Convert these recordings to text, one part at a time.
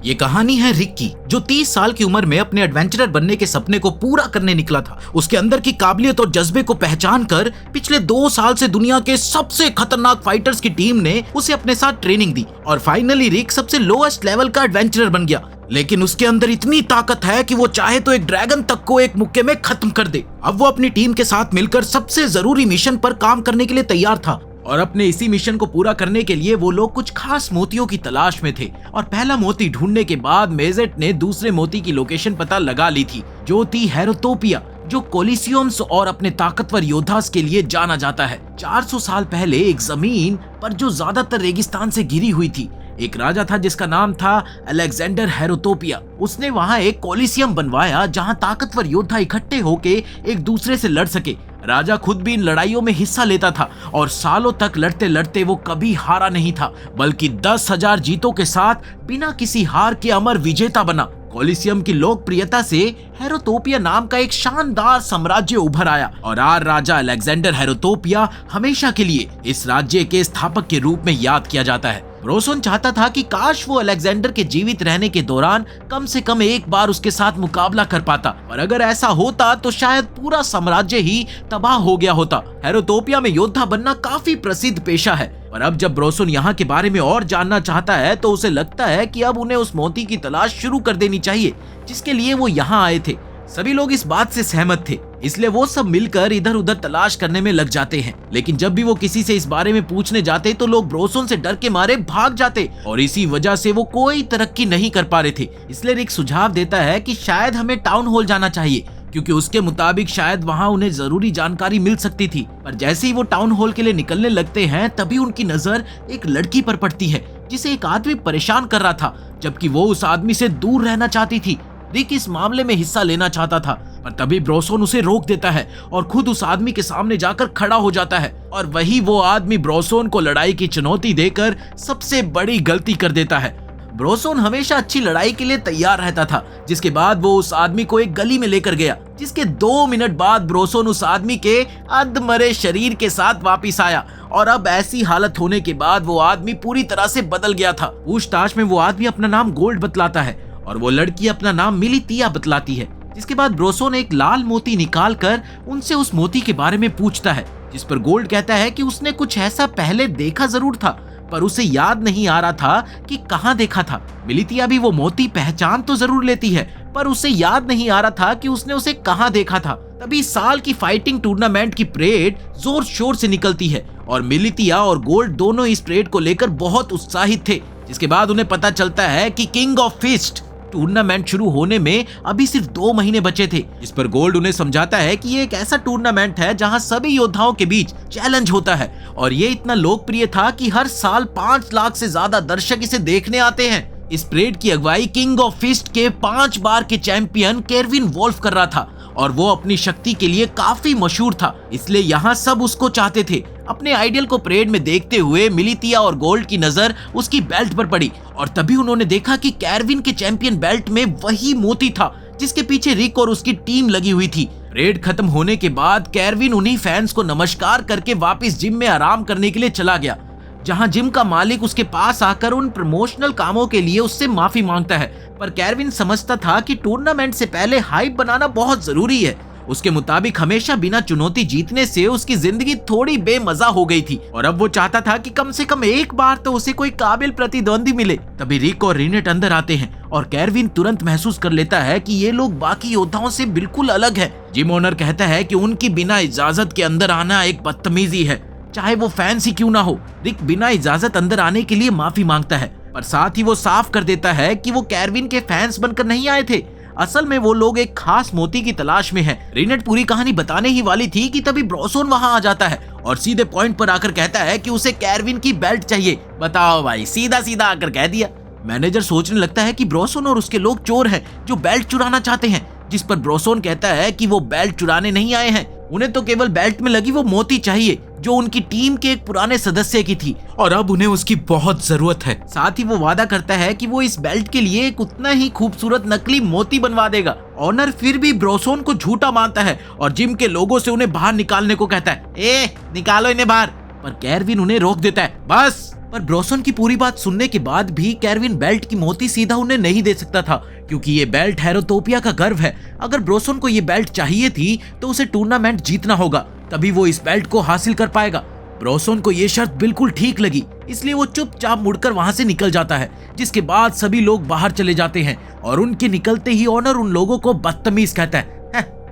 ये कहानी है रिक की, जो 30 साल की उम्र में अपने एडवेंचरर बनने के सपने को पूरा करने निकला था। उसके अंदर की काबिलियत और जज्बे को पहचान कर पिछले 2 साल से दुनिया के सबसे खतरनाक फाइटर्स की टीम ने उसे अपने साथ ट्रेनिंग दी और फाइनली रिक सबसे लोएस्ट लेवल का एडवेंचरर बन गया। लेकिन उसके अंदर इतनी ताकत है कि वो चाहे तो एक ड्रैगन तक को एक मुक्के में खत्म कर दे। अब वो अपनी टीम के साथ मिलकर सबसे जरूरी मिशन पर काम करने के लिए तैयार था और अपने इसी मिशन को पूरा करने के लिए वो लोग कुछ खास मोतियों की तलाश में थे। और पहला मोती ढूंढने के बाद मेजेट ने दूसरे मोती की लोकेशन पता लगा ली थी, जो थी हेरोटोपिया, जो कोलिसियम्स और अपने ताकतवर योद्धास के लिए जाना जाता है। 400 साल पहले एक जमीन पर जो ज्यादातर रेगिस्तान से घिरी हुई थी, एक राजा था जिसका नाम था अलेक्जेंडर हेरोटोपिया। उसने वहां एक कोलिसियम बनवाया जहां ताकतवर योद्धा इकट्ठे होके एक दूसरे से लड़ सके। राजा खुद भी इन लड़ाइयों में हिस्सा लेता था और सालों तक लड़ते लड़ते वो कभी हारा नहीं था, बल्कि 10,000 जीतों के साथ बिना किसी हार के अमर विजेता बना। कोलिसियम की लोकप्रियता से हेरोटोपिया नाम का एक शानदार साम्राज्य उभर आया और आज राजा अलेक्जेंडर हेरोटोपिया हमेशा के लिए इस राज्य के स्थापक के रूप में याद किया जाता है। ब्रोसोन चाहता था कि काश वो अलेक्जेंडर के जीवित रहने के दौरान कम से कम एक बार उसके साथ मुकाबला कर पाता, पर अगर ऐसा होता तो शायद पूरा साम्राज्य ही तबाह हो गया होता। हेरोटोपिया में योद्धा बनना काफी प्रसिद्ध पेशा है, पर अब जब ब्रोसोन यहाँ के बारे में और जानना चाहता है तो उसे लगता है कि अब उन्हें उस मोती की तलाश शुरू कर देनी चाहिए जिसके लिए वो यहाँ आए थे। सभी लोग इस बात से सहमत थे, इसलिए वो सब मिलकर इधर उधर तलाश करने में लग जाते हैं। लेकिन जब भी वो किसी से इस बारे में पूछने जाते तो लोग ब्रोसोन से डर के मारे भाग जाते और इसी वजह से वो कोई तरक्की नहीं कर पा रहे थे। इसलिए रिक सुझाव देता है कि शायद हमें टाउन हॉल जाना चाहिए, क्योंकि उसके मुताबिक शायद वहाँ उन्हें जरूरी जानकारी मिल सकती थी। पर जैसे ही वो टाउन हॉल के लिए निकलने लगते हैं तभी उनकी नजर एक लड़की पर पड़ती है जिसे एक आदमी परेशान कर रहा था, जबकि वो उस आदमी से दूर रहना चाहती थी। रिक इस मामले में हिस्सा लेना चाहता था, पर तभी ब्रोसोन उसे रोक देता है और खुद उस आदमी के सामने जाकर खड़ा हो जाता है। और वही वो आदमी ब्रोसोन को लड़ाई की चुनौती देकर सबसे बड़ी गलती कर देता है। ब्रोसोन हमेशा अच्छी लड़ाई के लिए तैयार रहता था, जिसके बाद वो उस आदमी को एक गली में लेकर गया, जिसके 2 मिनट बाद ब्रोसोन उस आदमी के अधमरे शरीर के साथ वापिस आया। और अब ऐसी हालत होने के बाद वो आदमी पूरी तरह से बदल गया था। पूछताछ में वो आदमी अपना नाम गोल्ड बतलाता है और वो लड़की अपना नाम मिलितिया बतलाती है। जिसके बाद ब्रोसोन एक लाल मोती निकाल कर उनसे उस मोती के बारे में पूछता है, जिस पर गोल्ड कहता है कि उसने कुछ ऐसा पहले देखा जरूर था, पर उसे याद नहीं आ रहा था कि कहाँ देखा था। मिलितिया भी वो मोती पहचान तो जरूर लेती है, पर उसे याद नहीं आ रहा था कि उसने उसे कहाँ देखा था। तभी साल की फाइटिंग टूर्नामेंट की परेड जोर शोर से निकलती है और मिलितिया और गोल्ड दोनों इस परेड को लेकर बहुत उत्साहित थे। जिसके बाद उन्हें पता चलता है कि किंग ऑफ फिस्ट टूर्नामेंट शुरू होने में अभी सिर्फ 2 महीने बचे थे। इस पर गोल्ड उन्हें समझाता है कि ये एक ऐसा टूर्नामेंट है जहां सभी योद्धाओं के बीच चैलेंज होता है और ये इतना लोकप्रिय था कि हर साल 5 लाख से ज्यादा दर्शक इसे देखने आते हैं। इस परेड की अगुवाई किंग ऑफ फिस्ट के 5 बार के चैंपियन केरविन वोल्फ कर रहा था और वो अपनी शक्ति के लिए काफी मशहूर था, इसलिए यहाँ सब उसको चाहते थे। अपने आइडियल को परेड में देखते हुए मिलितिया और गोल्ड की नजर उसकी बेल्ट पर पड़ी और तभी उन्होंने देखा कि केरविन के चैंपियन बेल्ट में वही मोती था जिसके पीछे रिक और उसकी टीम लगी हुई थी। परेड खत्म होने के बाद केरविन उन्हीं फैंस को नमस्कार करके वापस जिम में आराम करने के लिए चला गया, जहां जिम का मालिक उसके पास आकर उन प्रमोशनल कामों के लिए उससे माफी मांगता है। पर केरविन समझता था कि टूर्नामेंट से पहले हाइप बनाना बहुत जरूरी है। उसके मुताबिक हमेशा बिना चुनौती जीतने से उसकी जिंदगी थोड़ी बेमजा हो गई थी और अब वो चाहता था कि कम से कम एक बार तो उसे कोई काबिल प्रतिद्वंदी मिले। तभी रिक और रिनेट अंदर आते हैं और केरविन तुरंत महसूस कर लेता है कि ये लोग बाकी योद्धाओं से बिल्कुल अलग है। जिम ओनर कहता है कि उनकी बिना इजाजत के अंदर आना एक बदतमीजी है, चाहे वो फैंस ही क्यों ना हो। रिक बिना इजाजत अंदर आने के लिए माफी मांगता है, पर साथ ही वो साफ कर देता है कि वो केरविन के फैंस बनकर नहीं आए थे। असल में वो लोग एक खास मोती की तलाश में हैं। रिनेट पूरी कहानी बताने ही वाली थी कि तभी ब्रोसोन वहां आ जाता है और सीधे पॉइंट पर आकर कहता है कि उसे केरविन की बेल्ट चाहिए। बताओ भाई, सीधा सीधा आकर कह दिया। मैनेजर सोचने लगता है कि ब्रोसोन और उसके लोग चोर हैं जो बेल्ट चुराना चाहते हैं, जिस पर ब्रोसोन कहता है कि वो बेल्ट चुराने नहीं आए हैं, उन्हें तो केवल बेल्ट में लगी वो मोती चाहिए जो उनकी टीम के एक पुराने सदस्य की थी और अब उन्हें उसकी बहुत जरूरत है। साथ ही वो वादा करता है कि वो इस बेल्ट के लिए एक उतना ही खूबसूरत नकली मोती बनवा देगा। ऑनर फिर भी ब्रोसोन को झूठा मानता है और जिम के लोगों से उन्हें बाहर निकालने को कहता है। निकालो इन्हें बाहर, पर केरविन उन्हें रोक देता है। बस पर ब्रोसन की पूरी बात सुनने के बाद भी केरविन बेल्ट की मोती सीधा उन्हें नहीं दे सकता था, क्योंकि ये बेल्ट हेरोटोपिया का गर्व है। अगर ब्रोसन को ये बेल्ट चाहिए थी तो उसे टूर्नामेंट जीतना होगा, तभी वो इस बेल्ट को हासिल कर पाएगा। ब्रोसन को ये शर्त बिल्कुल ठीक लगी, इसलिए वो चुपचाप मुड़कर वहां से निकल जाता है, जिसके बाद सभी लोग बाहर चले जाते हैं और उनके निकलते ही ऑनर उन लोगों को बदतमीज कहता है।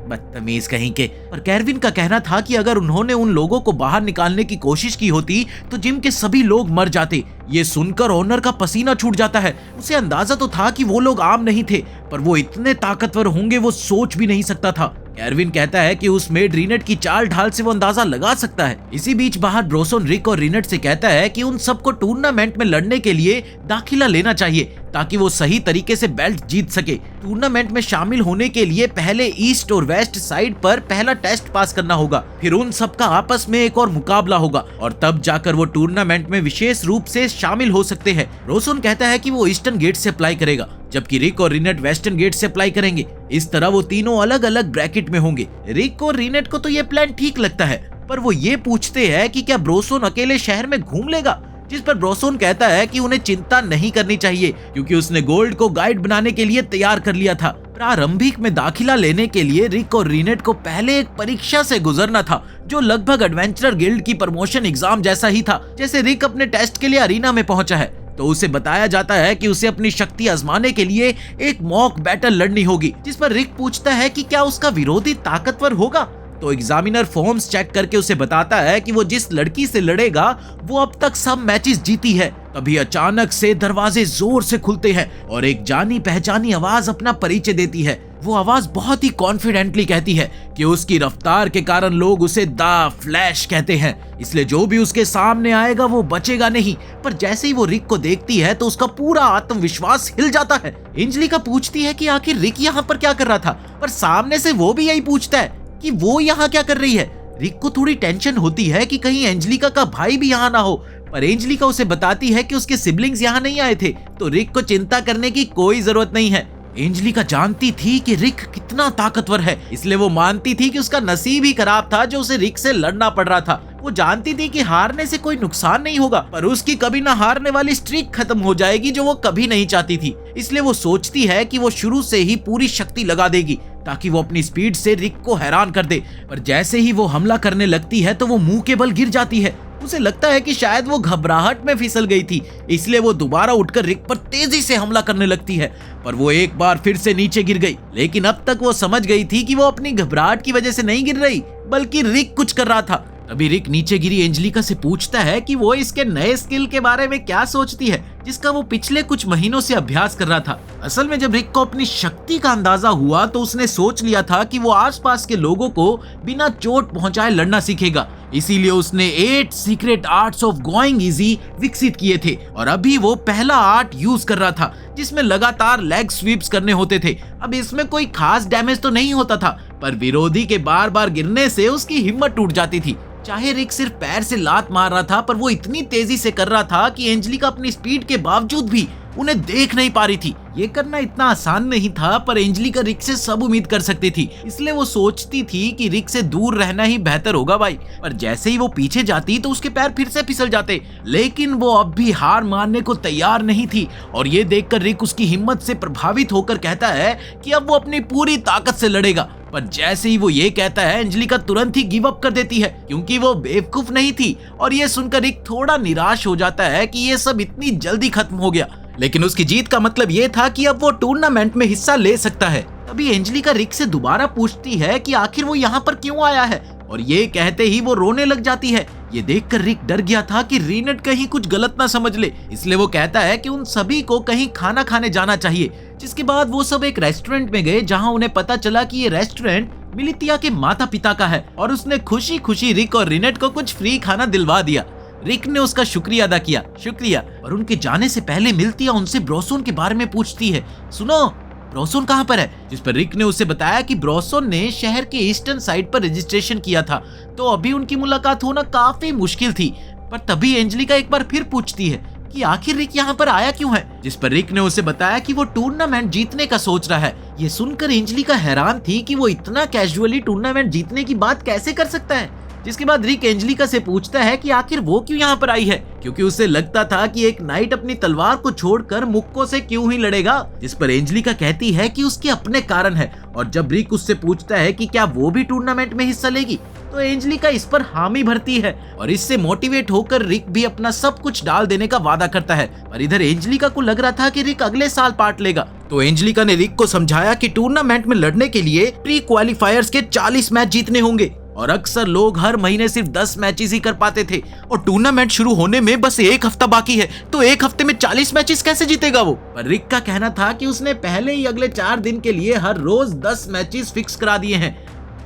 बदतमीज कहीं के। पर केरविन का कहना था कि अगर उन्होंने उन लोगों को बाहर निकालने की कोशिश की होती तो जिम के सभी लोग मर जाते। ये सुनकर ओनर का पसीना छूट जाता है। उसे अंदाजा तो था कि वो लोग आम नहीं थे, पर वो इतने ताकतवर होंगे वो सोच भी नहीं सकता था। केरविन कहता है कि उस मेड रीनेट की चाल ढाल से वो अंदाजा लगा सकता है। इसी बीच बाहर ब्रोसन रिक और रीनेट से कहता है कि उन सबको टूर्नामेंट में लड़ने के लिए दाखिला लेना चाहिए, ताकि वो सही तरीके से बेल्ट जीत सके। टूर्नामेंट में शामिल होने के लिए पहले ईस्ट और वेस्ट साइड पर पहला टेस्ट पास करना होगा, फिर उन सबका आपस में एक और मुकाबला होगा और तब जाकर वो टूर्नामेंट में विशेष रूप से शामिल हो सकते हैं। ब्रोसन कहता है कि वो ईस्टर्न गेट से अप्लाई करेगा, जबकि रिक और रीनेट वेस्टर्न गेट से अप्लाई करेंगे। इस तरह वो तीनों अलग अलग ब्रैकेट में होंगे। रिक और रीनेट को तो ये प्लान ठीक लगता है, पर वो ये पूछते हैं कि क्या ब्रोसन अकेले शहर में घूम लेगा, जिस पर ब्रोसन कहता है कि उन्हें चिंता नहीं करनी चाहिए, क्योंकि उसने गोल्ड को गाइड बनाने के लिए तैयार कर लिया था। प्रारंभिक में दाखिला लेने के लिए रिक और रीनेट को पहले एक परीक्षा से गुजरना था, जो लगभग एडवेंचरर गिल्ड की प्रमोशन एग्जाम जैसा ही था। जैसे रिक अपने टेस्ट के लिए अरीना में पहुंचा है तो उसे बताया जाता है कि उसे अपनी शक्ति आजमाने के लिए एक मॉक बैटल लड़नी होगी, जिस पर रिक पूछता है कि क्या उसका विरोधी ताकतवर होगा। तो एग्जामिनर फॉर्म्स चेक करके उसे बताता है कि वो जिस लड़की से लड़ेगा वो अब तक सब मैचेस जीती है। तभी अचानक से दरवाजे जोर से खुलते हैं और एक जानी पहचानी आवाज अपना परिचय देती है। वो आवाज बहुत ही कॉन्फिडेंटली कहती है कि उसकी रफ्तार के कारण लोग उसे द फ्लैश कहते हैं, इसलिए जो भी उसके सामने आएगा वो बचेगा नहीं। पर जैसे ही वो रिक को देखती है तो उसका पूरा आत्मविश्वास हिल जाता है। एंजेलिका पूछती है कि आखिर रिक यहाँ पर क्या कर रहा था, पर सामने से वो भी यही पूछता है कि वो यहाँ क्या कर रही है। रिक को थोड़ी टेंशन होती है कि कहीं एंजेलिका का भाई भी यहाँ ना हो, पर एंजेलिका उसे बताती है कि उसके सिबलिंग्स यहाँ नहीं आए थे, तो रिक को चिंता करने की कोई जरूरत नहीं है। एंजेलिका जानती थी कि रिक कितना ताकतवर है, इसलिए वो मानती थी कि उसका नसीब ही खराब था जो उसे रिक से लड़ना पड़ रहा था। वो जानती थी कि हारने से कोई नुकसान नहीं होगा, पर उसकी कभी ना हारने वाली स्ट्रीक खत्म हो जाएगी जो वो कभी नहीं चाहती थी। इसलिए वो सोचती है कि वो शुरू से ही पूरी शक्ति लगा देगी ताकि वो अपनी स्पीड से रिक को हैरान कर दे। पर जैसे ही वो हमला करने लगती है तो वो मुंह के बल गिर जाती है। उसे लगता है कि शायद वो घबराहट में फिसल गई थी, इसलिए वो दोबारा उठकर रिक पर तेजी से हमला करने लगती है, पर वो एक बार फिर से नीचे गिर गई। लेकिन अब तक वो समझ गई थी कि वो अपनी घबराहट की वजह से नहीं गिर रही, बल्कि रिक कुछ कर रहा था। तभी रिक नीचे गिरी एंजेलिका से पूछता है कि वो इसके नए स्किल के बारे में क्या सोचती है, जिसका वो पिछले कुछ महीनों से अभ्यास कर रहा था। असल में जब रिक को अपनी शक्ति का अंदाजा हुआ तो उसने सोच लिया था कि वो आसपास के लोगों को बिना चोट पहुंचाए लड़ना सीखेगा, इसीलिए उसने 8 secret arts of going easy विकसित किए थे और अभी वो पहला आर्ट यूज कर रहा था, जिसमें लगातार लेग स्वीप्स करने होते थे। अब इसमें कोई खास डैमेज तो नहीं होता था, पर विरोधी के बार बार गिरने से उसकी हिम्मत टूट जाती थी। चाहे रिक सिर्फ पैर से लात मार रहा था, पर वो इतनी तेजी से कर रहा था कि एंजेलिका अपनी स्पीड के बावजूद भी उन्हें देख नहीं पा रही थी। ये करना इतना आसान नहीं था, पर एंजेलिका रिक से सब उम्मीद कर सकती थी, इसलिए वो सोचती थी कि रिक से दूर रहना ही बेहतर होगा भाई। पर जैसे ही वो पीछे जाती तो उसके पैर फिर से फिसल जाते, लेकिन वो अब भी हार मानने को तैयार नहीं थी। और ये देखकर रिक उसकी हिम्मत से प्रभावित होकर कहता है कि अब वो अपनी पूरी ताकत से लड़ेगा। पर जैसे ही वो ये कहता है एंजेलिका तुरंत ही गिव अप कर देती है, क्योंकि वो बेवकूफ नहीं थी। और ये सुनकर रिक थोड़ा निराश हो जाता है कि ये सब इतनी जल्दी खत्म हो गया, लेकिन उसकी जीत का मतलब ये था कि अब वो टूर्नामेंट में हिस्सा ले सकता है। तभी एंजेलिका रिक से दोबारा पूछती है कि आखिर वो यहाँ पर क्यों आया है, और ये कहते ही वो रोने लग जाती है। ये देखकर रिक डर गया था कि रीनेट कहीं कुछ गलत ना समझ ले, इसलिए वो कहता है कि उन सभी को कहीं खाना खाने जाना चाहिए। जिसके बाद वो सब एक रेस्टोरेंट में गए, जहाँ उन्हें पता चला कि ये रेस्टोरेंट मिलितिया के माता पिता का है, और उसने खुशी खुशी रिक और रीनेट को कुछ फ्री खाना दिलवा दिया। रिक ने उसका शुक्रिया अदा किया। शुक्रिया। और उनके जाने से पहले मिलितिया उनसे ब्रोसन के बारे में पूछती है, सुनो ब्रोसन कहाँ पर है? जिस पर रिक ने उसे बताया कि ब्रोसन ने शहर के ईस्टर्न साइड पर रजिस्ट्रेशन किया था, तो अभी उनकी मुलाकात होना काफी मुश्किल थी। पर तभी एंजेलिका एक बार फिर पूछती है कि आखिर रिक यहाँ पर आया क्यों है, जिस पर रिक ने उसे बताया कि वो टूर्नामेंट जीतने का सोच रहा है। ये सुनकर एंजेलिका हैरान थी कि वो इतना कैजुअली टूर्नामेंट जीतने की बात कैसे कर सकता है। जिसके बाद रिक एंजेलिका से पूछता है कि आखिर वो क्यों यहाँ पर आई है, क्योंकि उसे लगता था कि एक नाइट अपनी तलवार को छोड़कर मुक्को से क्यों ही लड़ेगा। जिस पर एंजेलिका कहती है कि उसके अपने कारण है, और जब रिक उससे पूछता है कि क्या वो भी टूर्नामेंट में हिस्सा लेगी, तो एंजेलिका इस पर हामी भरती है और इससे मोटिवेट होकर रिक भी अपना सब कुछ डाल देने का वादा करता है। पर इधर एंजेलिका को लग रहा था कि रिक अगले साल पार्ट लेगा, तो एंजेलिका ने रिक को समझाया कि टूर्नामेंट में लड़ने के लिए प्री क्वालिफायर्स के 40 मैच जीतने होंगे और अक्सर लोग हर महीने सिर्फ 10 मैचेस ही कर पाते थे और टूर्नामेंट शुरू होने में बस एक हफ्ता बाकी है, तो एक हफ्ते में 40 मैचेस कैसे जीतेगा वो। पर रिक का कहना था कि उसने पहले ही अगले 4 दिन के लिए हर रोज 10 मैचेस फिक्स करा दिए हैं।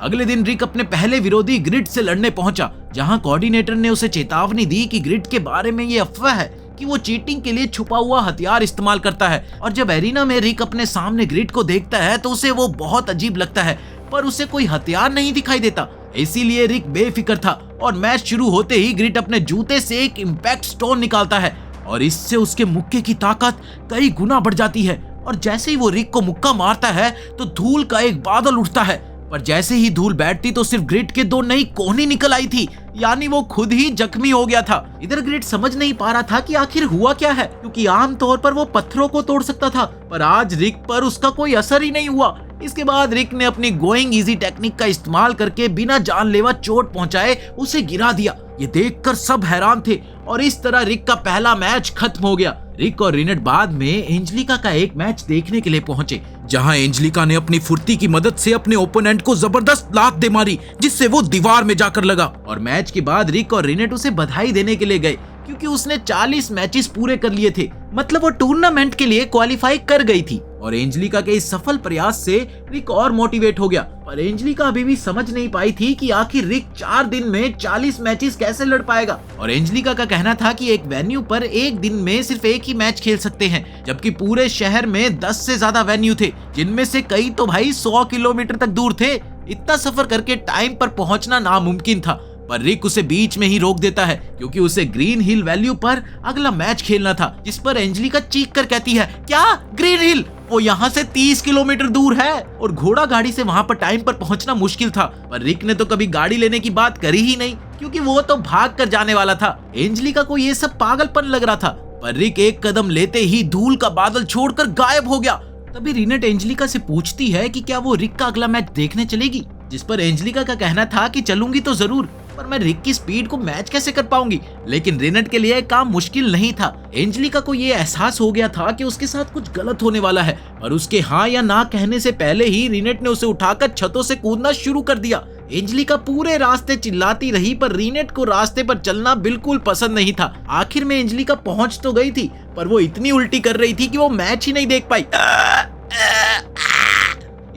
अगले दिन रिक अपने पहले विरोधी ग्रिड से लड़ने पहुंचा, जहां कोऑर्डिनेटर ने उसे चेतावनी दी कि ग्रिड के बारे में ये अफवाह है कि वो चीटिंग के लिए छुपा हुआ हथियार इस्तेमाल करता है। और जब एरिना में रिक अपने सामने ग्रिड को देखता है तो उसे वो बहुत अजीब लगता है, पर उसे कोई हथियार नहीं दिखाई देता, इसीलिए रिक बेफिक्र था। और मैच शुरू होते ही ग्रिड अपने जूते से एक इम्पैक्ट स्टोन निकालता है और इससे उसके मुक्के की ताकत कई गुना बढ़ जाती है। और जैसे ही वो रिक को मुक्का मारता है तो धूल का एक बादल उठता है, पर जैसे ही धूल बैठती तो सिर्फ ग्रिड के 2 नई कोहनी निकल आई थी, यानी वो खुद ही जख्मी हो गया था। इधर ग्रिड समझ नहीं पा रहा था कि आखिर हुआ क्या है, क्योंकि आमतौर पर वो पत्थरों को तोड़ सकता था, पर आज रिक पर उसका कोई असर ही नहीं हुआ। इसके बाद रिक ने अपनी गोइंग इजी टेक्निक का इस्तेमाल करके बिना जानलेवा चोट पहुंचाए उसे गिरा दिया। ये देखकर सब हैरान थे और इस तरह रिक का पहला मैच खत्म हो गया। रिक और रिनेट बाद में एंजेलिका का एक मैच देखने के लिए पहुंचे, जहां एंजेलिका ने अपनी फुर्ती की मदद से अपने ओपोनेंट को जबरदस्त लात दे मारी, जिससे वो दीवार में जाकर लगा। और मैच के बाद रिक और रिनेट उसे बधाई देने के लिए गए, क्योंकि उसने 40 मैचेस पूरे कर लिए थे, मतलब वो टूर्नामेंट के लिए क्वालिफाई कर गई थी। और एंजेलिका के इस सफल प्रयास से रिक और मोटिवेट हो गया, पर एंजेलिका अभी भी समझ नहीं पाई थी कि आखिर रिक 4 दिन में 40 मैचेस कैसे लड़ पाएगा। और एंजेलिका का कहना था कि एक वेन्यू पर एक दिन में सिर्फ एक ही मैच खेल सकते हैं, जबकि पूरे शहर में 10 से ज्यादा वेन्यू थे, जिनमें से कई तो भाई 100 किलोमीटर तक दूर थे। इतना सफर करके टाइम पर पहुंचना नामुमकिन था। पर रिक उसे बीच में ही रोक देता है, क्योंकि उसे ग्रीन हिल वैल्यू पर अगला मैच खेलना था, जिस पर एंजेलिका चीख कर कहती है, क्या ग्रीन हिल? वो यहाँ से 30 किलोमीटर दूर है और घोड़ा गाड़ी से वहाँ पर टाइम पर पहुँचना मुश्किल था। पर रिक ने तो कभी गाड़ी लेने की बात करी ही नहीं, क्योंकि वो तो भाग कर जाने वाला था। एंजेलिका को ये सब पागलपन लग रहा था, पर रिक एक कदम लेते ही धूल का बादल छोड़कर गायब हो गया। तभी रिनेट एंजेलिका से पूछती है कि क्या वो रिक का अगला मैच देखने चलेगी, जिस पर एंजेलिका का कहना था कि चलूंगी तो जरूर, पर मैं रिक की स्पीड को मैच कैसे कर पाऊंगी। लेकिन रिनेट के लिए काम मुश्किल नहीं था। एंजेलिका को ये एहसास हो गया था कि उसके साथ कुछ गलत होने वाला है, और उसके हाँ या ना कहने से पहले ही रिनेट ने उसे उठाकर छतों से कूदना शुरू कर दिया। एंजेलिका पूरे रास्ते चिल्लाती रही, पर रिनेट को रास्ते पर चलना बिल्कुल पसंद नहीं था। आखिर में एंजेलिका पहुंच तो गई थी, पर वो इतनी उल्टी कर रही थी कि वो मैच ही नहीं देख पाई।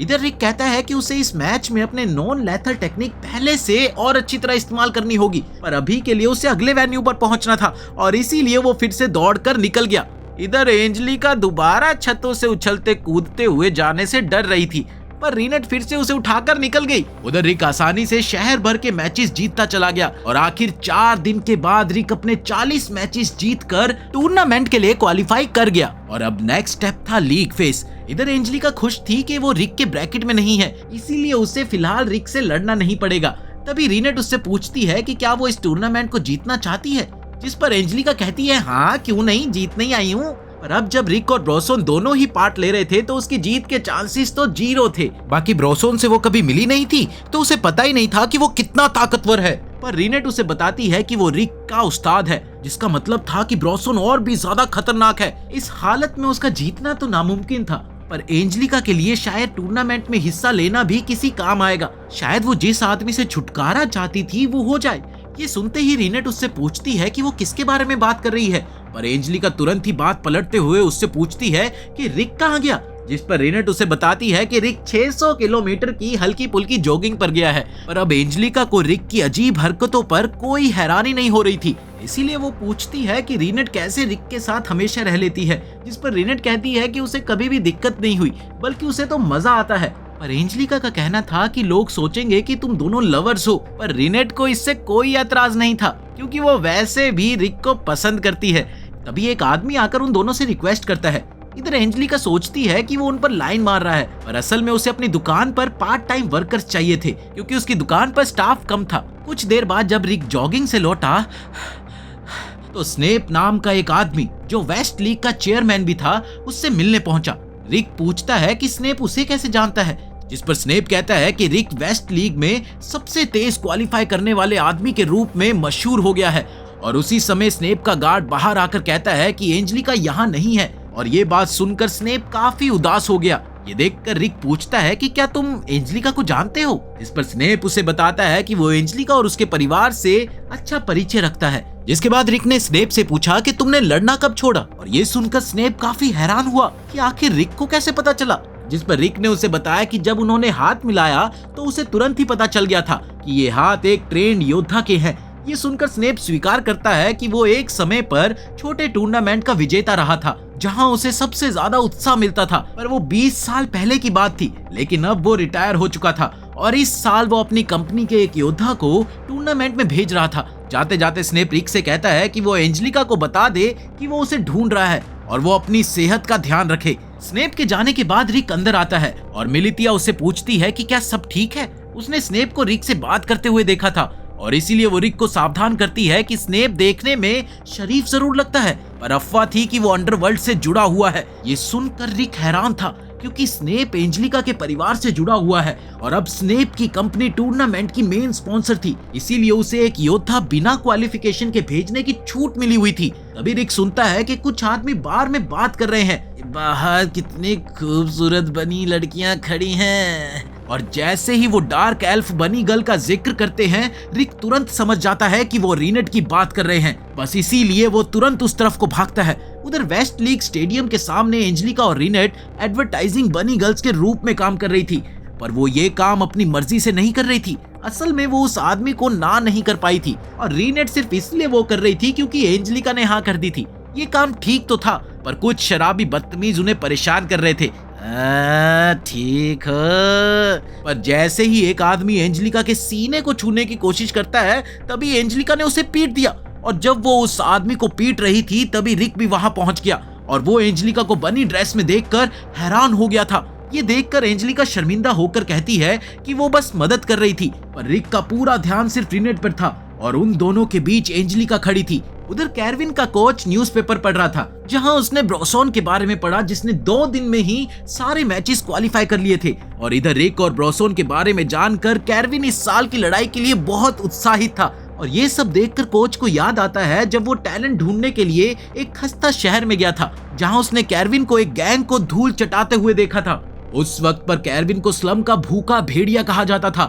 इधर रिक कहता है कि उसे इस मैच में अपने नॉन लेथल टेक्निक पहले से और अच्छी तरह इस्तेमाल करनी होगी, पर अभी के लिए उसे अगले वेन्यू पर पहुंचना था, और इसीलिए वो फिर से दौड़कर निकल गया। इधर एंजेलिका दोबारा छतों से उछलते कूदते हुए जाने से डर रही थी, पर रिनेट फिर से उसे उठाकर निकल गई। उधर रिक आसानी से शहर भर के मैचेस जीतता चला गया, और आखिर 4 दिन के बाद रिक अपने 40 मैचेस जीतकर टूर्नामेंट के लिए क्वालिफाई कर गया। और अब नेक्स्ट स्टेप था लीग फेस। इधर एंजेलिका खुश थी कि वो रिक के ब्रैकेट में नहीं है, इसीलिए उसे फिलहाल रिक से लड़ना नहीं पड़ेगा। तभी रिनेट उससे पूछती है कि क्या वो इस टूर्नामेंट को जीतना चाहती है, जिस पर एंजेलिका कहती है, हाँ क्यों नहीं, जीतने ही आई हूँ। पर अब जब रिक और ब्रोसोन दोनों ही पार्ट ले रहे थे तो उसकी जीत के चांसेस तो 0 थे। बाकी ब्रोसोन से वो कभी मिली नहीं थी, तो उसे पता ही नहीं था कि वो कितना ताकतवर है। पर रिनेट उसे बताती है कि वो रिक का उस्ताद है, जिसका मतलब था कि ब्रोसोन और भी ज्यादा खतरनाक है। इस हालत में उसका जीतना तो नामुमकिन था, पर एंजेलिका के लिए शायद टूर्नामेंट में हिस्सा लेना भी किसी काम आएगा। शायद वो जिस आदमी से छुटकारा चाहती थी वो हो जाए। ये सुनते ही रिनेट उससे पूछती है कि वो किसके बारे में बात कर रही है, पर एंजेलिका तुरंत ही बात पलटते हुए उससे पूछती है कि रिक कहाँ गया, जिस पर रिनेट उसे बताती है कि रिक 600 किलोमीटर की हल्की पुल्की जॉगिंग पर गया है। पर अब एंजेलिका को रिक की अजीब हरकतों पर कोई हैरानी नहीं हो रही थी, इसीलिए वो पूछती है कि रिनेट कैसे रिक के साथ हमेशा रह लेती है, जिस पर रिनेट कहती है कि उसे कभी भी दिक्कत नहीं हुई, बल्कि उसे तो मजा आता है। पर एंजेलिका का कहना था कि लोग सोचेंगे कि तुम दोनों लवर्स हो, पर रिनेट को इससे कोई एतराज नहीं था, क्योंकि वो वैसे भी रिक को पसंद करती है। तभी एक आदमी आकर उन दोनों से रिक्वेस्ट करता है। इधर एंजेलिका सोचती है कि वो उन पर लाइन मार रहा है, पर असल में उसे अपनी दुकान पर पार्ट टाइम वर्कर्स चाहिए थे, क्योंकि उसकी दुकान पर स्टाफ कम था। कुछ देर बाद जब रिक जॉगिंग से लौटा तो स्नेप नाम का एक आदमी जो वेस्ट लीग का चेयरमैन भी था उससे मिलने पहुंचा। रिक पूछता है कि स्नेप उसे कैसे जानता है, जिस पर स्नेप कहता है कि रिक वेस्ट लीग में सबसे तेज क्वालिफाई करने वाले आदमी के रूप में मशहूर हो गया है। और उसी समय स्नेप का गार्ड बाहर आकर कहता है कि एंजेलिका यहाँ नहीं है। और ये बात सुनकर स्नेप काफी उदास हो गया। ये देखकर रिक पूछता है कि क्या तुम एंजेलिका को जानते हो, इस पर स्नेप उसे बताता है कि वो एंजेलिका और उसके परिवार से अच्छा परिचय रखता है। जिसके बाद रिक ने स्नेप से पूछा कि तुमने लड़ना कब छोड़ा, और ये सुनकर स्नेप काफी हैरान हुआ कि आखिर रिक को कैसे पता चला। जिस पर रिक ने उसे बताया कि जब उन्होंने हाथ मिलाया तो उसे तुरंत ही पता चल गया था कि ये हाथ एक ट्रेंड योद्धा के हैं। ये सुनकर स्नेप स्वीकार करता है कि वो एक समय पर छोटे टूर्नामेंट का विजेता रहा था जहां उसे सबसे ज्यादा उत्साह मिलता था, पर वो 20 साल पहले की बात थी। लेकिन अब वो रिटायर हो चुका था और इस साल वो अपनी कंपनी के एक योद्धा को टूर्नामेंट में भेज रहा था। जाते जाते स्नेप रिक से कहता है कि वो एंजेलिका को बता दे कि वो उसे ढूंढ रहा है और वो अपनी सेहत का ध्यान रखे। स्नेप के जाने के बाद रिक अंदर आता है और मिलितिया उससे पूछती है कि क्या सब ठीक है। उसने स्नेप को रिक से बात करते हुए देखा था और इसीलिए वो रिक को सावधान करती है कि स्नेप देखने में शरीफ जरूर लगता है, पर अफवाह थी कि वो अंडरवर्ल्ड से जुड़ा हुआ है। ये सुनकर रिक हैरान था क्योंकि स्नेप एंजेलिका के परिवार से जुड़ा हुआ है और अब स्नेप की कंपनी टूर्नामेंट की मेन स्पॉन्सर थी, इसीलिए उसे एक योद्धा बिना क्वालिफिकेशन के भेजने की छूट मिली हुई थी। तभी रिक सुनता है कि कुछ आदमी बार में बात कर रहे हैं, बाहर कितनी खूबसूरत बनी लड़कियां खड़ी हैं। और जैसे ही वो डार्क एल्फ बनी गर्ल का जिक्र करते हैं, रिक तुरंत समझ जाता है कि वो रीनेट की बात कर रहे हैं। बस इसीलिए वो तुरंत उस तरफ को भागता है। उधर वेस्ट लीग स्टेडियम के सामने एंजेलिका और रीनेट एडवर्टाइजिंग बनी गर्ल्स के रूप में काम कर रही थी, पर वो ये काम अपनी मर्जी से नहीं कर रही थी। असल में वो उस आदमी को ना नहीं कर पाई थी और रीनेट सिर्फ इसलिए वो कर रही थी क्योंकि एंजेलिका ने हाँ कर दी थी। ये काम ठीक तो था, पर कुछ शराबी बदतमीज उन्हें परेशान कर रहे थे। ठीक है। पर जैसे ही एक आदमी एंजेलिका के सीने को छूने की कोशिश करता है, तभी एंजेलिका ने उसे पीट दिया। और जब वो उस आदमी को पीट रही थी तभी रिक भी वहां पहुंच गया और वो एंजेलिका को बनी ड्रेस में देखकर हैरान हो गया था। ये देखकर एंजेलिका शर्मिंदा होकर कहती है कि वो बस मदद कर रही थी, पर रिक का पूरा ध्यान सिर्फ रीनेट पर था और उन दोनों के बीच एंजेलिका खड़ी थी। उधर कैरविन का कोच न्यूज़पेपर पढ़ रहा था जहां उसने ब्रोसोन के बारे में पढ़ा जिसने 2 दिन में ही सारे मैचेस क्वालिफाई कर लिए थे। और इधर रिक और ब्रोसोन के बारे में जानकर कैरविन इस साल की लड़ाई के लिए बहुत उत्साहित था। और ये सब देखकर कोच को याद आता है जब वो टैलेंट ढूंढने के लिए एक खस्ता शहर में गया था जहां उसने कैरविन को एक गैंग को धूल चटाते हुए देखा था। उस वक्त पर कैरविन को स्लम का भूखा भेड़िया कहा जाता था।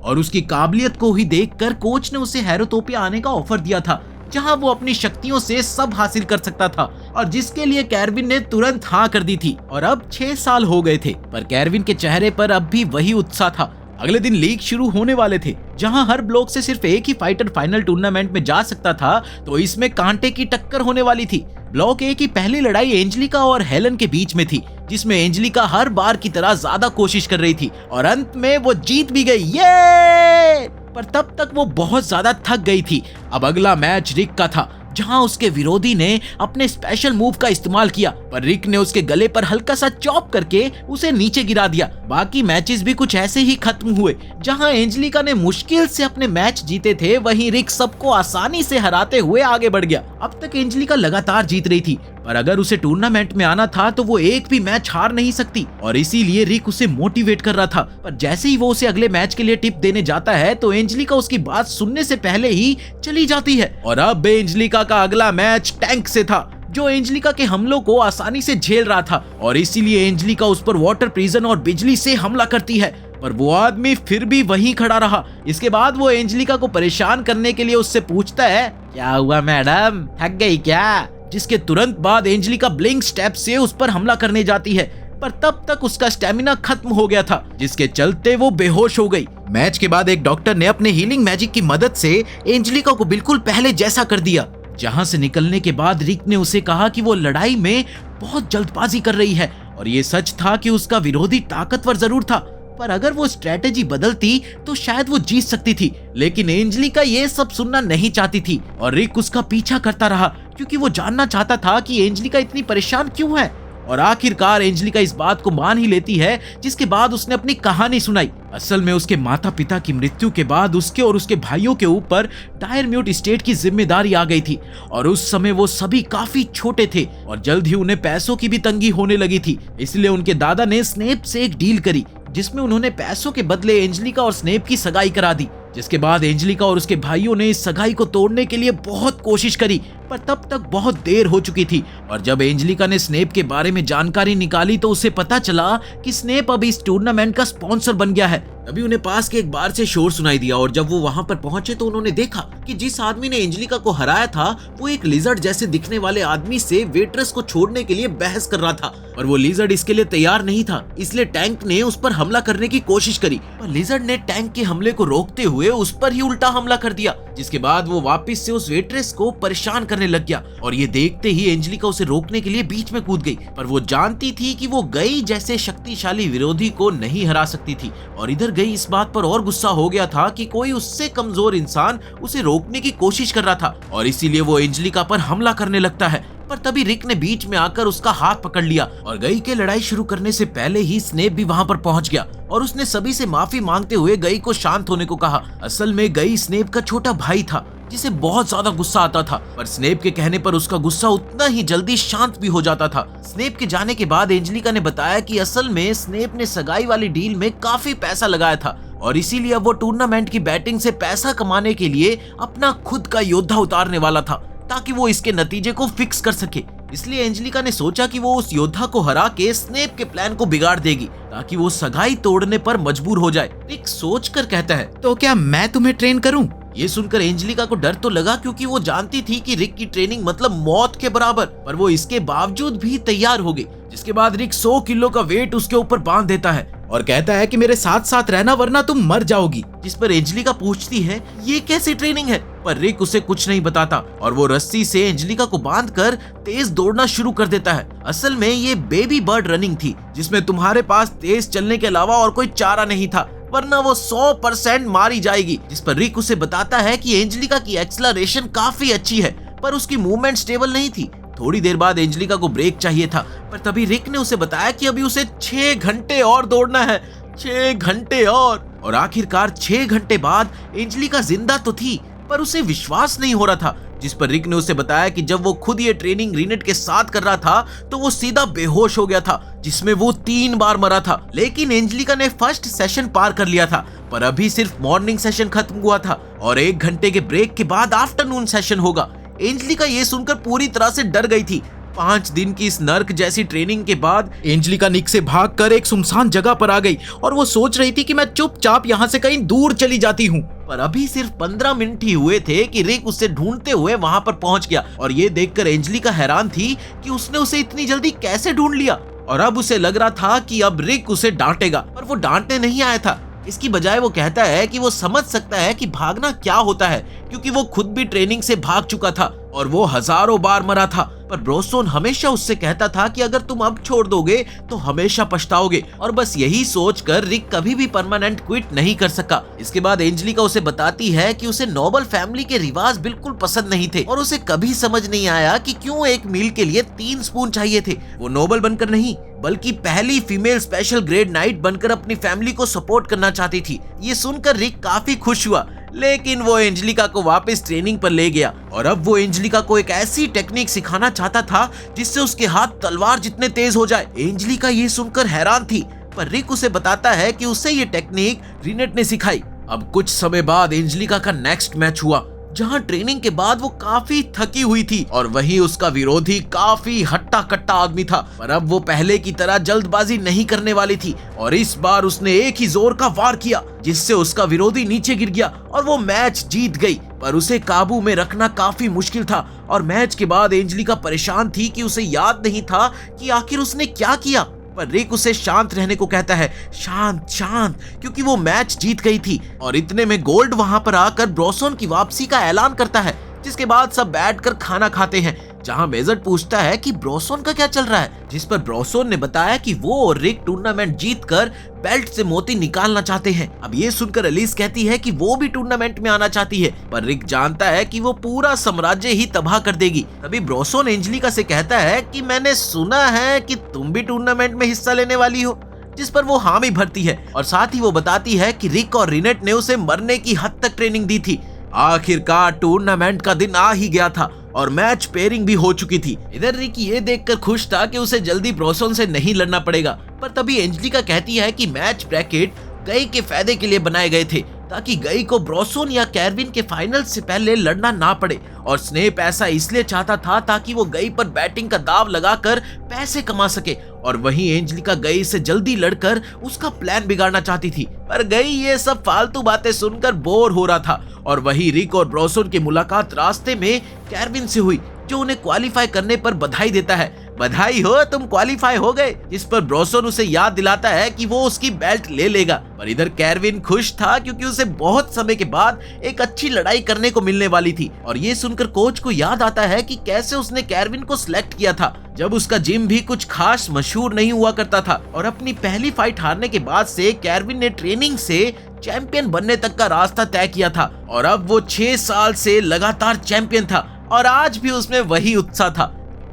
और उसकी काबिलियत को ही देखकर कोच ने उसे हेरोटोपिया आने का ऑफर दिया था जहां वो अपनी शक्तियों से सब हासिल कर सकता था और जिसके लिए कैरविन ने तुरंत हाँ कर दी थी। और अब 6 साल हो गए थे पर कैरविन के चेहरे पर अब भी वही उत्साह था। अगले दिन लीग शुरू होने वाले थे जहां हर ब्लॉक से सिर्फ एक ही फाइटर फाइनल टूर्नामेंट में जा सकता था, तो इसमें कांटे की टक्कर होने वाली थी। ब्लॉक ए की पहली लड़ाई एंजेलिका और हेलन के बीच में थी जिसमें एंजेलिका हर बार की तरह ज्यादा कोशिश कर रही थी और अंत में वो जीत भी गई। ये पर तब तक वो बहुत ज्यादा थक गई थी। अब अगला मैच रिक का था जहां उसके विरोधी ने अपने स्पेशल मूव का इस्तेमाल किया, पर रिक ने उसके गले पर हल्का सा चॉप करके उसे नीचे गिरा दिया। बाकी मैचेस भी कुछ ऐसे ही खत्म हुए। जहां एंजेलिका ने मुश्किल से अपने मैच जीते थे, वहीं रिक सबको आसानी से हराते हुए आगे बढ़ गया। अब तक एंजेलिका लगातार जीत रही थी, पर अगर उसे टूर्नामेंट में आना था तो वो एक भी मैच हार नहीं सकती और इसीलिए रिक उसे मोटिवेट कर रहा था। पर जैसे ही वो उसे अगले मैच के लिए टिप देने जाता है तो एंजेलिका उसकी बात सुनने से पहले ही चली जाती है। और अब एंजेलिका का अगला मैच टैंक से था जो एंजेलिका के हमलों को आसानी से झेल रहा था और इसीलिए एंजेलिका उस पर वाटर प्रिजन और बिजली से हमला करती है, पर वो आदमी फिर भी वहीं खड़ा रहा। इसके बाद वो एंजेलिका को परेशान करने के लिए उससे पूछता है, क्या हुआ मैडम, थक गई क्या? जिसके तुरंत बाद एंजेलिका ब्लिंक स्टेप से उस पर हमला करने जाती है, पर तब तक उसका स्टेमिना खत्म हो गया था जिसके चलते वो बेहोश हो गई। मैच के बाद एक डॉक्टर ने अपने हीलिंग मैजिक की मदद से एंजेलिका को बिल्कुल पहले जैसा कर दिया। जहां से निकलने के बाद रिक ने उसे कहा कि वो लड़ाई में बहुत जल्दबाजी कर रही है और ये सच था कि उसका विरोधी ताकतवर जरूर था, पर अगर वो स्ट्रेटेजी बदलती तो शायद वो जीत सकती थी। लेकिन एंजेलिका ये सब सुनना नहीं चाहती थी और रिक उसका पीछा करता रहा क्योंकि वो जानना चाहता था कि एंजेलिका इतनी परेशान क्यों है। और आखिरकार एंजेलिका इस बात को मान ही लेती है, जिसके बाद उसने अपनी कहानी सुनाई। असल में उसके माता पिता की मृत्यु के बाद उसके और उसके भाइयों के ऊपर डायरम्यूट स्टेट की जिम्मेदारी आ गई थी और उस समय वो सभी काफी छोटे थे और जल्द ही उन्हें पैसों की भी तंगी होने लगी थी। इसलिए उनके दादा ने स्नेप से एक डील करी जिसमें उन्होंने पैसों के बदले एंजेलिका और स्नेप की सगाई करा दी। जिसके बाद एंजेलिका और उसके भाइयों ने इस सगाई को तोड़ने के लिए बहुत कोशिश करी, पर तब तक बहुत देर हो चुकी थी। और जब एंजेलिका ने स्नेप के बारे में जानकारी निकाली तो उसे पता चला कि स्नेप अब इस टूर्नामेंट का स्पॉन्सर बन गया है। तभी उन्हें पास के एक बार से शोर सुनाई दिया और जब वो वहां पर पहुंचे तो उन्होंने देखा कि जिस आदमी ने एंजेलिका को हराया था वो एक लिजर्ड जैसे दिखने वाले आदमी से वेट्रेस को छोड़ने के लिए बहस कर रहा था। और वो लिजर्ड इसके लिए तैयार नहीं था, इसलिए टैंक ने उस पर हमला करने की कोशिश करी, पर लिजर्ड ने टैंक के हमले को रोकते हुए उस पर ही उल्टा हमला कर दिया। जिसके बाद वो वापस से उस वेट्रेस को परेशान करने लग गया और ये देखते ही एंजेलिका उसे रोकने के लिए बीच में कूद गई, पर वो जानती थी कि वो गई जैसे शक्तिशाली विरोधी को नहीं हरा सकती थी। और इधर गई इस बात पर और गुस्सा हो गया था कि कोई उससे कमजोर इंसान उसे रोकने की कोशिश कर रहा था और इसीलिए वो एंजेलिका पर हमला करने लगता है। पर तभी रिक ने बीच में आकर उसका हाथ पकड़ लिया और गई के लड़ाई शुरू करने से पहले ही स्नेप भी वहां पर पहुंच गया और उसने सभी से माफी मांगते हुए गई को शांत होने को कहा। असल में गई स्नेप का छोटा भाई था जिसे बहुत ज्यादा गुस्सा आता था, पर स्नेप के कहने पर उसका गुस्सा उतना ही जल्दी शांत भी हो जाता था। स्नेप के जाने के बाद एंजेलिका ने बताया कि असल में स्नेप ने सगाई वाली डील में काफी पैसा लगाया था और इसीलिए अब वो टूर्नामेंट की बैटिंग से पैसा कमाने के लिए अपना खुद का योद्धा उतारने वाला था ताकि वो इसके नतीजे को फिक्स कर सके। इसलिए एंजेलिका ने सोचा कि वो उस योद्धा को हरा के स्नेप के प्लान को बिगाड़ देगी ताकि वो सगाई तोड़ने पर मजबूर हो जाए। रिक सोचकर कहता है, तो क्या मैं तुम्हें ट्रेन करूं? ये सुनकर एंजेलिका को डर तो लगा क्योंकि वो जानती थी कि रिक की ट्रेनिंग मतलब मौत के बराबर, पर वो इसके बावजूद भी तैयार हो गई। जिसके बाद रिक 100 किलो का वेट उसके ऊपर बांध देता है और कहता है कि मेरे साथ साथ रहना वरना तुम मर जाओगी। जिस पर एंजेलिका पूछती है ये कैसी ट्रेनिंग है, पर रिक उसे कुछ नहीं बताता और वो रस्सी से एंजेलिका को बांधकर तेज दौड़ना शुरू कर देता है। असल में ये बेबी बर्ड रनिंग थी जिसमें तुम्हारे पास तेज चलने के अलावा और कोई चारा नहीं था, वरना वो 100% मारी जाएगी। जिस पर रिक उसे बताता है कि एंजेलिका की एक्सेलरेशन काफी अच्छी है पर उसकी मूवमेंट स्टेबल नहीं थी। थोड़ी देर बाद एंजेलिका को ब्रेक चाहिए था, पर तभी रिक ने उसे बताया कि अभी उसे 6 घंटे और दौड़ना है, 6 घंटे और आखिरकार 6 घंटे बाद एंजेलिका जिंदा तो थी पर उसे विश्वास नहीं हो रहा था। जिस पर रिक ने उसे बताया कि जब वो खुद ये ट्रेनिंग रीनेट के साथ कर रहा था तो वो सीधा बेहोश हो गया था जिसमें वो 3 बार मरा था। लेकिन एंजेलिका ने फर्स्ट सेशन पार कर लिया था, पर अभी सिर्फ मॉर्निंग सेशन खत्म हुआ था और 1 घंटे के ब्रेक के बाद आफ्टरनून सेशन होगा। एंजेलिका ये सुनकर पूरी तरह से डर गई थी। 5 दिन की इस नर्क जैसी ट्रेनिंग के बाद एंजेलिका निक से भागकर एक सुनसान जगह पर आ गई और वो सोच रही थी कि मैं चुपचाप यहाँ से कहीं दूर चली जाती हूँ। पर अभी सिर्फ 15 मिनट ही हुए थे कि रिक उसे ढूंढते हुए वहां पर पहुंच गया और ये देखकर एंजेलिका हैरान थी कि उसने उसे इतनी जल्दी कैसे ढूंढ लिया। और अब उसे लग रहा था कि अब रिक उसे डांटेगा, पर वो डांटने नहीं आया था। इसकी बजाय वो कहता है कि वो समझ सकता है कि भागना क्या होता है क्योंकि वो खुद भी ट्रेनिंग से भाग चुका था और वो हजारों बार मरा था। पर ब्रोसोन हमेशा उससे कहता था कि अगर तुम अब छोड़ दोगे तो हमेशा पछताओगे, और बस यही सोचकर रिक कभी भी परमानेंट क्विट नहीं कर सका। इसके बाद एंजेलिका उसे बताती है कि उसे नोबल फैमिली के रिवाज बिल्कुल पसंद नहीं थे और उसे कभी समझ नहीं आया कि क्यों एक मील के लिए 3 स्पून चाहिए थे। वो नोबल बनकर नहीं बल्कि पहली फीमेल स्पेशल ग्रेड नाइट बनकर अपनी फैमिली को सपोर्ट करना चाहती थी। ये सुनकर रिक काफी खुश हुआ, लेकिन वो एंजेलिका को वापस ट्रेनिंग पर ले गया और अब वो एंजेलिका को एक ऐसी टेक्निक सिखाना चाहता था जिससे उसके हाथ तलवार जितने तेज हो जाए। एंजेलिका ये सुनकर हैरान थी, पर रिक उसे बताता है कि उसे ये टेक्निक रीनेट ने सिखाई। अब कुछ समय बाद एंजेलिका का नेक्स्ट मैच हुआ जहां ट्रेनिंग के बाद वो काफी थकी हुई थी और वहीं उसका विरोधी काफी हट्टा कट्टा आदमी था। पर अब वो पहले की तरह जल्दबाजी नहीं करने वाली थी और इस बार उसने एक ही जोर का वार किया जिससे उसका विरोधी नीचे गिर गया और वो मैच जीत गई। पर उसे काबू में रखना काफी मुश्किल था और मैच के बाद एंजेलिका परेशान थी कि उसे याद नहीं था कि आखिर उसने क्या किया। पर रिक उसे शांत रहने को कहता है, शांत शांत, क्योंकि वो मैच जीत गई थी। और इतने में गोल्ड वहां पर आकर ब्रोसोन की वापसी का ऐलान करता है, जिसके बाद सब बैठकर खाना खाते हैं। जहां मेजर पूछता है कि ब्रोसोन का क्या चल रहा है, जिस पर ब्रोसोन ने बताया कि वो और रिक टूर्नामेंट जीतकर बेल्ट से मोती निकालना चाहते हैं। अब ये सुनकर एलिस कहती है कि वो भी टूर्नामेंट में आना चाहती है, पर रिक जानता है कि वो पूरा साम्राज्य ही तबाह कर देगी। तभी ब्रोसोन एंजेलिका से कहता है कि मैंने सुना है कि तुम भी टूर्नामेंट में हिस्सा लेने वाली हो, जिस पर वो हामी भरती है और साथ ही वो बताती है कि रिक और रिनेट ने उसे मरने की हद तक ट्रेनिंग दी थी। आखिरकार टूर्नामेंट का दिन आ ही गया था और मैच पेयरिंग भी हो चुकी थी। इधर रिक ये देखकर खुश था कि उसे जल्दी ब्रोसोन से नहीं लड़ना पड़ेगा, पर तभी एंजेलिका कहती है कि मैच ब्रैकेट गई के फायदे के लिए बनाए गए थे ताकि गई को ब्रोसोन या केविन के फाइनल से पहले लड़ना ना पड़े, और स्नेप ऐसा इसलिए चाहता था ताकि वो गई पर बैटिंग का दाव लगाकर पैसे कमा सके, और वहीं एंजेलिका गई से जल्दी लड़कर उसका प्लान बिगाड़ना चाहती थी। पर गई ये सब फालतू बातें सुनकर बोर हो रहा था। और वहीं रिक और ब्रोसोन की मुलाकात रास्ते में केविन से हुई, जो उन्हें क्वालिफाई करने पर बधाई देता है। बधाई हो, तुम क्वालिफाई हो गए। इस पर ब्रोसोन उसे याद दिलाता है कि वो उसकी बेल्ट ले लेगा। पर इधर केविन खुश था क्योंकि उसे बहुत समय के बाद एक अच्छी लड़ाई करने को मिलने वाली थी। और ये सुनकर कोच को याद आता है कि कैसे उसने केविन को सिलेक्ट किया था जब उसका जिम भी कुछ खास मशहूर नहीं हुआ करता था। और अपनी पहली फाइट हारने के बाद से केविन ने ट्रेनिंग से चैंपियन बनने तक का रास्ता तय किया था, और अब वो 6 साल से लगातार चैंपियन था और आज भी उसमें वही उत्साह था।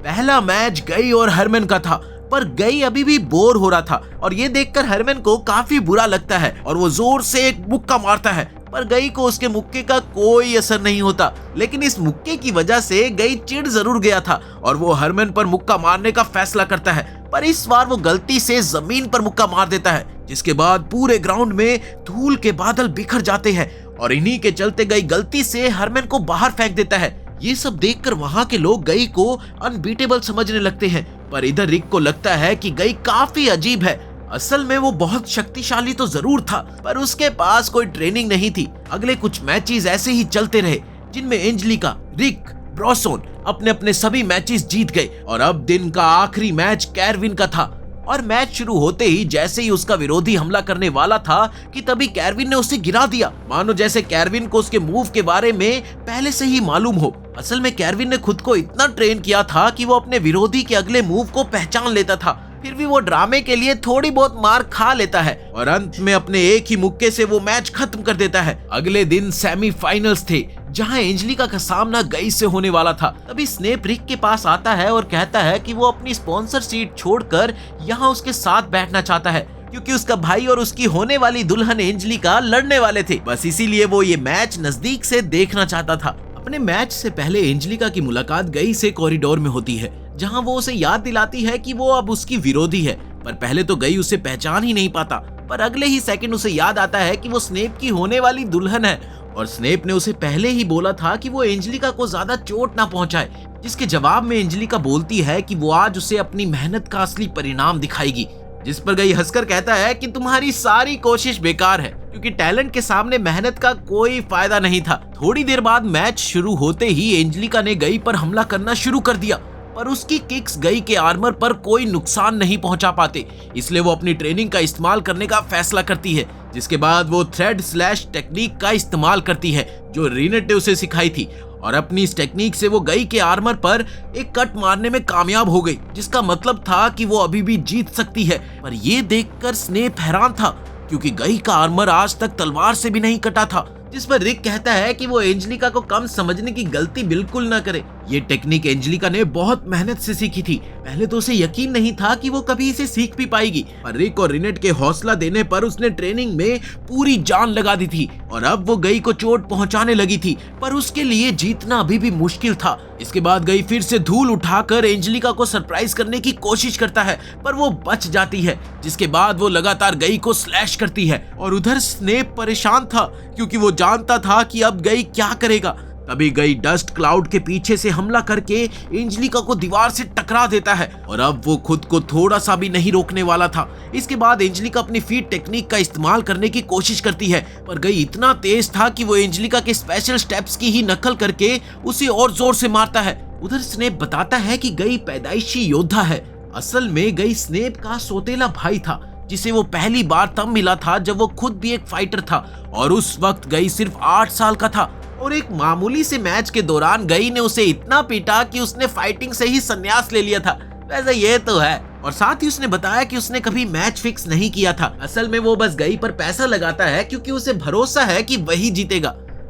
पहला मैच गई और हरमन का था, पर गई अभी भी बोर हो रहा था और ये देखकर हरमन को काफी बुरा लगता है और वो जोर से एक मुक्का मारता है, पर गई को उसके मुक्के का कोई असर नहीं होता। लेकिन इस मुक्के की वजह से गई चिढ़ जरूर गया था और वो हरमन पर मुक्का मारने का फैसला करता है, पर इस बार वो गलती से जमीन पर मुक्का मार देता है, जिसके बाद पूरे ग्राउंड में धूल के बादल बिखर जाते हैं और इन्हीं के चलते गई गलती से हरमन को बाहर फेंक देता है। ये सब देखकर वहां के लोग गई को अनबीटेबल समझने लगते हैं, पर इधर रिक को लगता है कि गई काफी अजीब है। असल में वो बहुत शक्तिशाली तो जरूर था, पर उसके पास कोई ट्रेनिंग नहीं थी। अगले कुछ मैचेस ऐसे ही चलते रहे जिनमें एंजेलिका, रिक, ब्रोसोन अपने अपने सभी मैचेस जीत गए और अब दिन का आखिरी मैच केविन का था। और मैच शुरू होते ही जैसे ही उसका विरोधी हमला करने वाला था कि तभी केविन ने उसे गिरा दिया, मानो जैसे केविन को उसके मूव के बारे में पहले से ही मालूम हो। असल में केविन ने खुद को इतना ट्रेन किया था कि वो अपने विरोधी के अगले मूव को पहचान लेता था, फिर भी वो ड्रामे के लिए थोड़ी बहुत मार खा लेता है और अंत में अपने एक ही मुक्के से वो मैच खत्म कर देता है। अगले दिन सेमीफाइनल्स थे जहां एंजेलिका का सामना गई से होने वाला था। तभी स्नेप रिक के पास आता है और कहता है कि वो अपनी स्पॉन्सर सीट छोड़कर यहाँ उसके साथ बैठना चाहता है क्योंकि उसका भाई और उसकी होने वाली दुल्हन एंजेलिका लड़ने वाले थे। बस इसीलिए वो ये मैच नजदीक से देखना चाहता था। अपने मैच से पहले एंजेलिका की मुलाकात गई से कॉरिडोर में होती है, जहां वो उसे याद दिलाती है कि वो अब उसकी विरोधी है। पर पहले तो गई उसे पहचान ही नहीं पाता, पर अगले ही सेकंड उसे याद आता है कि वो स्नेप की होने वाली दुल्हन है और स्नेप ने उसे पहले ही बोला था कि वो एंजेलिका को ज्यादा चोट ना पहुंचाए, जिसके जवाब में एंजेलिका बोलती है कि वो आज उसे अपनी मेहनत का असली परिणाम दिखाएगी। जिस पर गई हंसकर कहता है कि तुम्हारी सारी कोशिश बेकार है क्योंकि टैलेंट के सामने मेहनत का कोई फायदा नहीं था। थोड़ी देर बाद मैच शुरू होते ही एंजेलिका ने गई पर हमला करना शुरू कर दिया, पर उसकी किक्स गई के आर्मर पर कोई नुकसान नहीं पहुंचा पाते, इसलिए वो अपनी ट्रेनिंग का इस्तेमाल करने का फैसला करती है। जिसके बाद वो थ्रेड स्लैश टेक्निक का इस्तेमाल करती है जो रिनेट ने उसे सिखाई थी और अपनी इस टेक्निक से वो गई के आर्मर पर एक कट मारने में कामयाब हो गई, जिसका मतलब था कि वो अभी भी जीत सकती है। पर ये देखकर स्नेप हैरान था क्योंकि गई का आर्मर आज तक तलवार से भी नहीं कटा था। जिस पर रिक कहता है कि वो एंजेलिका को कम समझने की गलती बिल्कुल न करे। ये टेक्निक एंजेलिका ने बहुत मेहनत से सीखी थी। पहले तो उसे यकीन नहीं था कि वो कभी इसे सीख भी पाएगी, पर रिक और रिनेट के हौसला देने पर उसने ट्रेनिंग में पूरी जान लगा दी थी और अब वो गई को चोट पहुंचाने लगी थी, पर उसके लिए जीतना अभी भी मुश्किल था। इसके बाद गई फिर से धूल उठाकर एंजेलिका को सरप्राइज करने की कोशिश करता है, पर वो बच जाती है। जिसके बाद वो लगातार गई को स्लैश करती है और उधर स्नेप परेशान था क्योंकि वो जानता था कि अब गई क्या करेगा। तभी गई डस्ट क्लाउड के पीछे से हमला करके एंजेलिका को दीवार से टकरा देता है और अब वो खुद को थोड़ा सा भी नहीं रोकने वाला था। इसके बाद एंजेलिका अपनी फीट टेक्निक का इस्तेमाल करने की कोशिश करती है, पर गई इतना तेज था कि वो एंजेलिका के स्पेशल स्टेप्स की ही नकल करके उसे और जोर से मारता है। उधर स्नेप बताता है कि गई पैदाइशी योद्धा है। असल में गई स्नेप का सौतेला भाई था जिसे वो पहली बार तब मिला था जब वो खुद भी एक फाइटर था और उस वक्त गई सिर्फ 8 साल का था और एक मामूली से मैच के दौरान गई ने उसे इतना पीटा कि उसने फाइटिंग से ही संन्यास ले लिया था। वैसे ये तो है। और साथ ही उसने बताया कि उसने कभी मैच फिक्स नहीं किया था। असल में वो बस गई पर पैसा लगाता है क्योंकि उसे भरोसा है कि वही जीतेगा।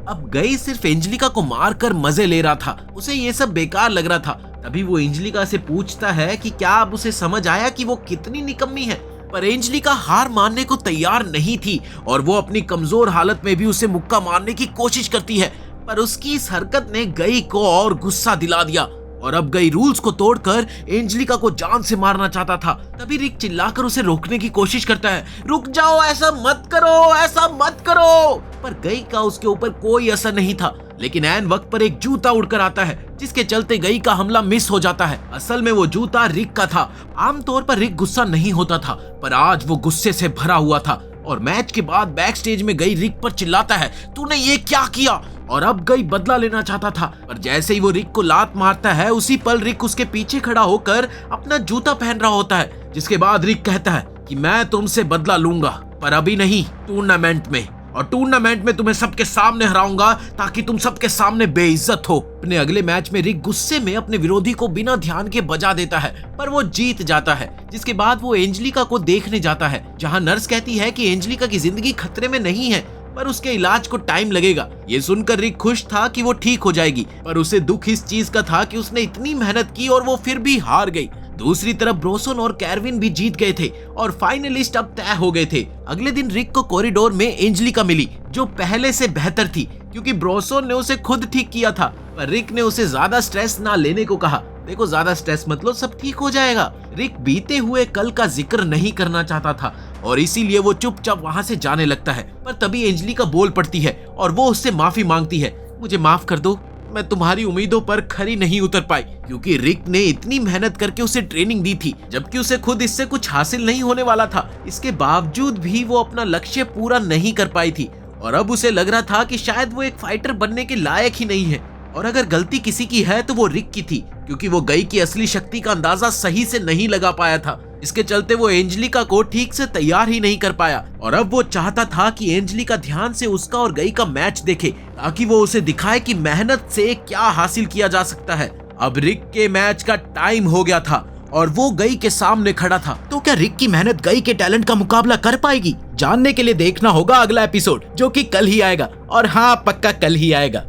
अब गई सिर्फ एंजेलिका को मारकर मजे ले रहा था, उसे ये सब बेकार लग रहा था। तभी वो एंजेलिका से पूछता है कि क्या अब उसे समझ आया कि वो कितनी निकम्मी है। पर एंजेलिका हार मानने को तैयार नहीं थी और वो अपनी कमजोर हालत में भी उसे मुक्का मारने की कोशिश करती है। पर उसकी इस हरकत ने गई को और गुस्सा दिला दिया और अब गई रूल्स को तोड़कर एंजेलिका को जान से मारना चाहता था। तभी रिक चिल्लाकर उसे रोकने की कोशिश करता है, रुक जाओ, ऐसा मत करो, ऐसा मत करो। पर गई का उसके ऊपर कोई असर नहीं था। लेकिन ऐन वक्त पर एक जूता उड़कर आता है जिसके चलते गई का हमला मिस हो जाता है। असल में वो जूता रिक का था। आमतौर पर रिक गुस्सा नहीं होता था, पर आज वो गुस्से से भरा हुआ था। और मैच के बाद बैक स्टेज में गई रिक पर चिल्लाता है, तूने ये क्या किया। और अब गई बदला लेना चाहता था, पर जैसे ही वो रिक को लात मारता है उसी पल रिक उसके पीछे खड़ा होकर अपना जूता पहन रहा होता है। जिसके बाद रिक कहता है कि मैं तुमसे बदला लूंगा, पर अभी नहीं, टूर्नामेंट में। और टूर्नामेंट में तुम्हें सबके सामने हराऊंगा ताकि तुम सबके सामने बेइज्जत हो। अपने अगले मैच में रिक गुस्से में अपने विरोधी को बिना ध्यान के बजा देता है, पर वो जीत जाता है। जिसके बाद वो एंजेलिका को देखने जाता है, जहां नर्स कहती है कि एंजेलिका की जिंदगी खतरे में नहीं है, पर उसके इलाज को टाइम लगेगा। ये सुनकर रिक खुश था कि वो ठीक हो जाएगी, पर उसे दुख इस चीज का था कि उसने इतनी मेहनत की और वो फिर भी हार गई। दूसरी तरफ ब्रोसन और कैरविन भी जीत गए थे और फाइनलिस्ट अब तय हो गए थे। अगले दिन रिक को कॉरिडोर में एंजेलिका मिली, जो पहले से बेहतर थी क्योंकि ब्रोसन ने उसे खुद ठीक किया था। पर रिक ने उसे ज्यादा स्ट्रेस ना लेने को कहा। देखो, ज्यादा स्ट्रेस मतलब सब ठीक हो जाएगा। रिक बीते हुए कल का जिक्र नहीं करना चाहता था और इसीलिए वो चुपचाप वहां से जाने लगता है। पर तभी एंजेलिका बोल पड़ती है और वो उससे माफी मांगती है, मुझे माफ कर दो, मैं तुम्हारी उम्मीदों पर खरी नहीं उतर पाई क्योंकि रिक ने इतनी मेहनत करके उसे ट्रेनिंग दी थी, जबकि उसे खुद इससे कुछ हासिल नहीं होने वाला था। इसके बावजूद भी वो अपना लक्ष्य पूरा नहीं कर पाई थी और अब उसे लग रहा था कि शायद वो एक फाइटर बनने के लायक ही नहीं है। और अगर गलती किसी की है तो वो रिक की थी, क्योंकि वो गई की असली शक्ति का अंदाजा सही से नहीं लगा पाया था। इसके चलते वो एंजेलिका को ठीक से तैयार ही नहीं कर पाया और अब वो चाहता था कि एंजेलिका ध्यान से उसका और गई का मैच देखे ताकि वो उसे दिखाए कि मेहनत से क्या हासिल किया जा सकता है। अब रिक के मैच का टाइम हो गया था और वो गई के सामने खड़ा था। तो क्या रिक की मेहनत गई के टैलेंट का मुकाबला कर पाएगी? जानने के लिए देखना होगा अगला एपिसोड, जो कि कल ही आएगा। और हाँ, पक्का कल ही आएगा।